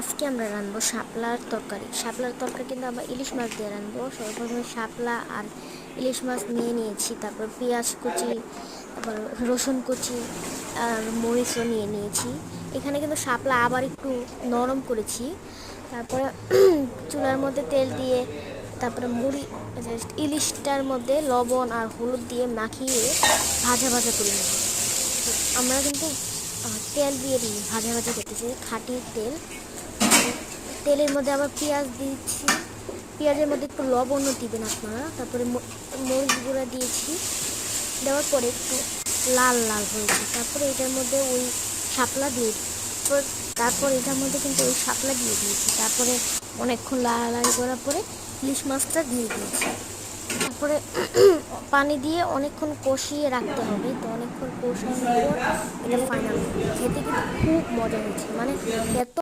আজকে আমরা রাঁধবো শাপলার তরকারি। শাপলার তরকারি কিন্তু আমরা ইলিশ মাছ দিয়ে রাঁধবো। সর্বপ্রথমে শাপলা আর ইলিশ মাছ নিয়ে নিয়েছি, তারপর পেঁয়াজ কুচি, তারপর রসুন কুচি আর মরিচও নিয়ে নিয়েছি। এখানে কিন্তু শাপলা আবার একটু নরম করেছি। তারপরে চুলার মধ্যে তেল দিয়ে তারপরে ইলিশটার মধ্যে লবণ আর হলুদ দিয়ে মাখিয়ে ভাজা ভাজা করে নেব। আমরা কিন্তু তেল দিয়ে দিই, ভাজা ভাজা করতেছি, খাঁটি তেল। তেলের মধ্যে আবার পেঁয়াজ দিচ্ছি, পেঁয়াজের মধ্যে একটু লবণও দিবেন আপনারা। তারপরে মরিচ গুঁড়া দিয়েছি, দেওয়ার পরে একটু লাল লাল হয়েছে। তারপরে এটার মধ্যে ওই শাপলা দিয়ে তারপর এটার মধ্যে কিন্তু ওই শাপলা দিয়ে দিয়েছি। তারপরে অনেকক্ষণ লাড়ালাড়ি করার পরে ইলিশ মাছটা দিয়ে দিয়েছি। তারপরে পানি দিয়ে অনেকক্ষণ কষিয়ে রাখতে হবে। তো অনেকক্ষণ কষানোর পর এটা ফাইনাল, খেতে কিন্তু খুব মজা হয়েছে, মানে এত